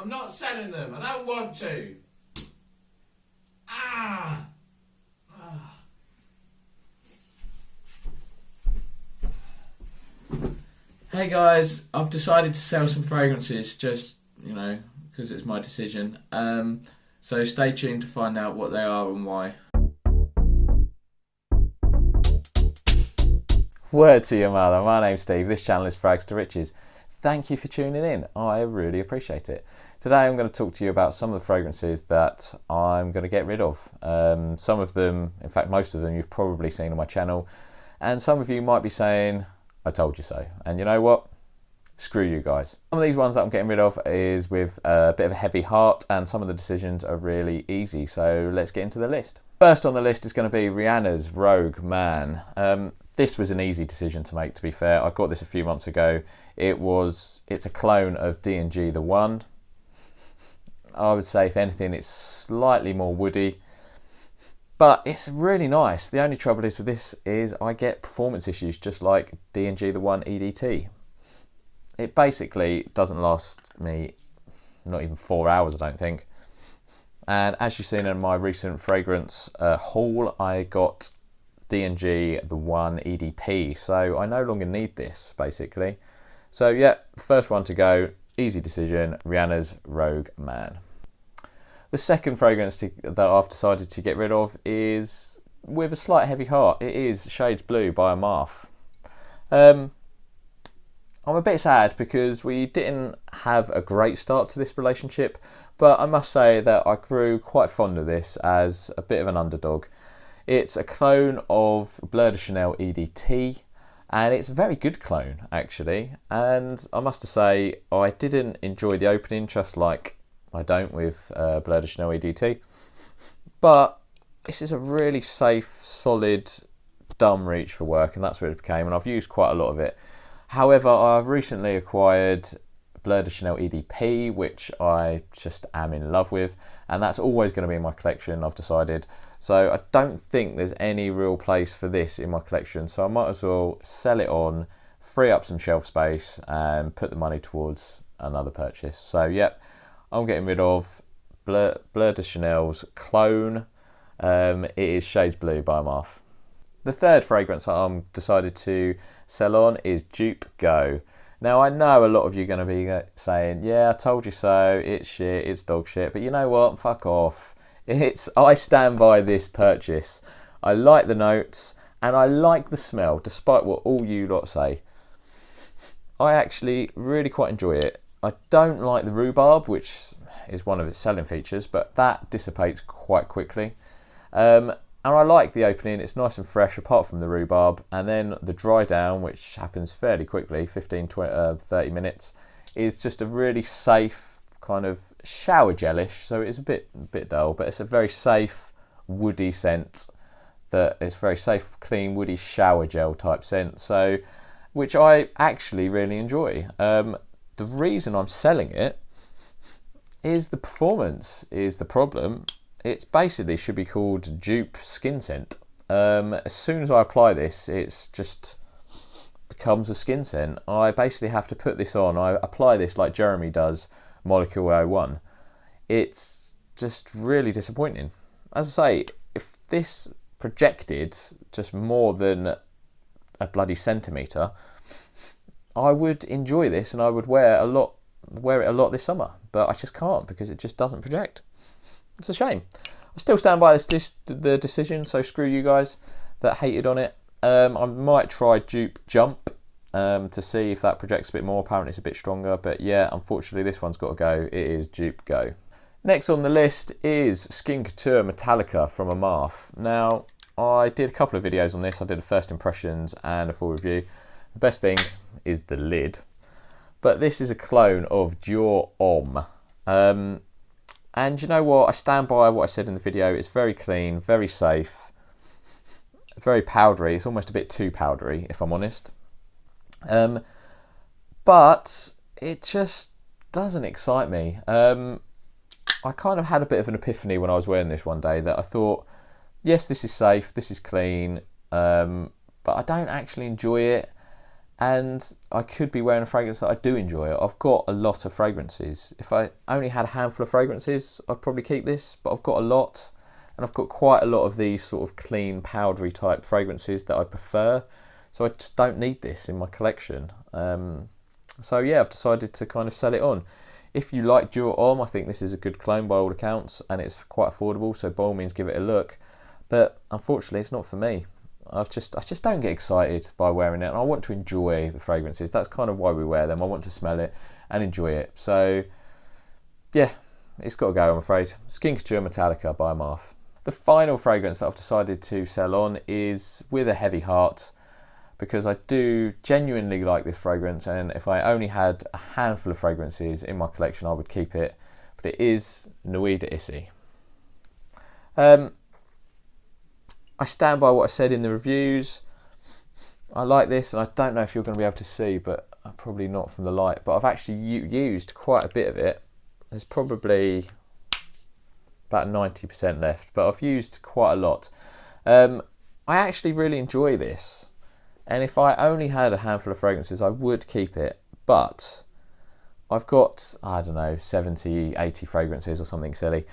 I'm not selling them. I don't want to. Ah. Hey guys, I've decided to sell some fragrances just, because it's my decision. So stay tuned to find out what they are and why. Word to your mother. My name's Steve. This channel is Frags to Riches. Thank you for tuning in. I really appreciate it. Today I'm going to talk to you about some of the fragrances that I'm going to get rid of. Some of them, in fact most of them, you've probably seen on my channel. And some of you might be saying, I told you so. And you know what? Screw you guys. Some of these ones that I'm getting rid of is with a bit of a heavy heart, and some of the decisions are really easy. So let's get into the list. First on the list is going to be Rihanna's Rogue Man. This was an easy decision to make, to be fair. I got this a few months ago. It's a clone of D&G The One. I would say, if anything, it's slightly more woody. But it's really nice. The only trouble is with this is I get performance issues just like D&G The One EDT. It basically doesn't last me not even 4 hours, I don't think. And as you've seen in my recent fragrance haul, I got D&G The One EDP, so I no longer need this basically. So yeah, first one to go, easy decision, Rihanna's Rogue Man. The second fragrance that I've decided to get rid of is with a slight heavy heart. It is Shades Blue by Amarth. I'm a bit sad because we didn't have a great start to this relationship, but I must say that I grew quite fond of this as a bit of an underdog. It's a clone of Bleu de Chanel EDT, and it's a very good clone actually. And I must say, I didn't enjoy the opening, just like I don't with Bleu de Chanel EDT. But this is a really safe, solid, dumb reach for work, and that's what it became. And I've used quite a lot of it. However, I've recently acquired Bleu de Chanel EDP, which I just am in love with, and that's always going to be in my collection, I've decided. So I don't think there's any real place for this in my collection, so I might as well sell it on, free up some shelf space, and put the money towards another purchase. So yep, I'm getting rid of Bleu de Chanel's clone. It is Shades Blue by Amarth. The third fragrance I'm decided to sell on is Juke Go. Now I know a lot of you are going to be saying, yeah, I told you so, it's shit, it's dog shit, but you know what, fuck off. I stand by this purchase. I like the notes and I like the smell, despite what all you lot say. I actually really quite enjoy it. I don't like the rhubarb, which is one of its selling features, but that dissipates quite quickly. And I like the opening, it's nice and fresh apart from the rhubarb, and then the dry down, which happens fairly quickly, 15-30 minutes, is just a really safe kind of shower gelish, so it's a bit dull, but it's a very safe woody scent, that is very safe, clean, woody shower gel type scent, so which I actually really enjoy. The reason I'm selling it is the performance is the problem. It basically should be called Dupe Skin Scent. As soon as I apply this, it's just becomes a skin scent. I basically have to put this on. I apply this like Jeremy does Molecule 01. It's just really disappointing. As I say, if this projected just more than a bloody centimetre, I would enjoy this and I would wear it a lot this summer. But I just can't because it just doesn't project. It's a shame. I still stand by the decision, so screw you guys that hated on it. I might try Dupe Jump to see if that projects a bit more. Apparently it's a bit stronger, but yeah, unfortunately this one's got to go. It is Dupe Go. Next on the list is Skin Couture Metallica from Amarth. Now, I did a couple of videos on this. I did a first impressions and a full review. The best thing is the lid, but this is a clone of Dior Homme. And you know what, I stand by what I said in the video. It's very clean, very safe, very powdery. It's almost a bit too powdery, if I'm honest. But it just doesn't excite me. I kind of had a bit of an epiphany when I was wearing this one day that I thought, yes, this is safe, this is clean, but I don't actually enjoy it. and I could be wearing a fragrance that I do enjoy. I've got a lot of fragrances. If I only had a handful of fragrances, I'd probably keep this, but I've got a lot, and I've got quite a lot of these sort of clean, powdery type fragrances that I prefer, so I just don't need this in my collection. So yeah, I've decided to kind of sell it on. If you like Juke Go, I think this is a good clone by all accounts, and it's quite affordable, so by all means give it a look. But unfortunately, it's not for me. I just don't get excited by wearing it, and I want to enjoy the fragrances. That's kind of why we wear them. I want to smell it and enjoy it. So yeah, it's got to go, I'm afraid. Skin Couture Metallica by Marth. The final fragrance that I've decided to sell on is With a Heavy Heart, because I do genuinely like this fragrance, and if I only had a handful of fragrances in my collection, I would keep it. But it is Nuit d'Issy. I stand by what I said in the reviews. I like this, and I don't know if you're going to be able to see, but probably not from the light, but I've actually used quite a bit of it. There's probably about 90% left, but I've used quite a lot. I actually really enjoy this, and if I only had a handful of fragrances, I would keep it, but I've got, I don't know, 70, 80 fragrances or something silly,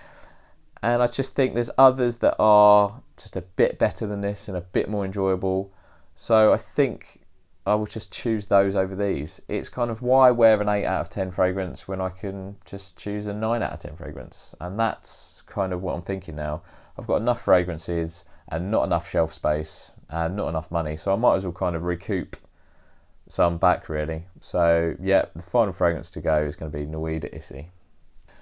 and I just think there's others that are just a bit better than this and a bit more enjoyable, so I think I will just choose those over these. It's kind of, why wear an 8 out of 10 fragrance when I can just choose a 9 out of 10 fragrance? And that's kind of what I'm thinking now. I've got enough fragrances and not enough shelf space and not enough money, so I might as well kind of recoup some back, really. So yeah, the final fragrance to go is going to be Nuit d'Issy.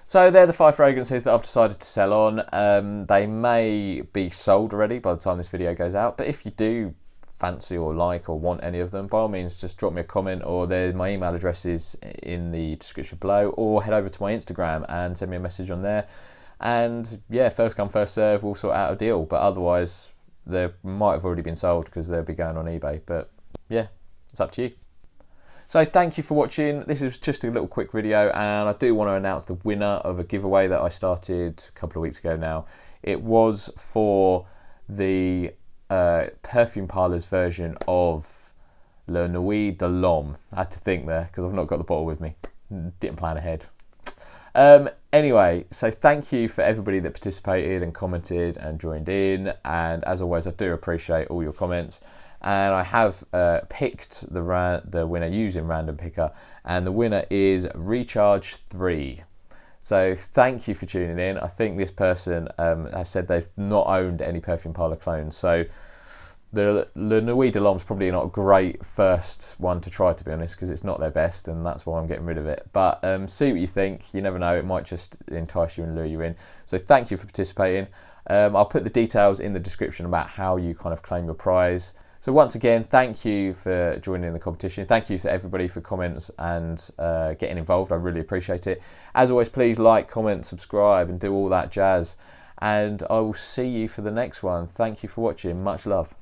So they're the 5 fragrances that I've decided to sell on. They may be sold already by the time this video goes out, but if you do fancy or like or want any of them, by all means just drop me a comment, or my email address is in the description below, or head over to my Instagram and send me a message on there, and yeah, first come first serve, we'll sort out a deal. But otherwise they might have already been sold because they'll be going on eBay, but yeah, it's up to you. So thank you for watching. This is just a little quick video, and I do want to announce the winner of a giveaway that I started a couple of weeks ago now. It was for the Perfume Parlour's version of Le Nuit de l'Homme. I had to think there because I've not got the bottle with me. Didn't plan ahead. Anyway, so thank you for everybody that participated and commented and joined in, and as always I do appreciate all your comments, and I have picked the winner using Random Picker, and the winner is Recharge3. So thank you for tuning in. I think this person has said they've not owned any Perfume Parlour clones, so the Le Nuit de l'Homme is probably not a great first one to try, to be honest, because it's not their best, and that's why I'm getting rid of it. But see what you think. You never know, it might just entice you and lure you in. So thank you for participating. I'll put the details in the description about how you kind of claim your prize. So once again, thank you for joining in the competition. Thank you to everybody for comments and getting involved. I really appreciate it. As always, please like, comment, subscribe, and do all that jazz. And I will see you for the next one. Thank you for watching. Much love.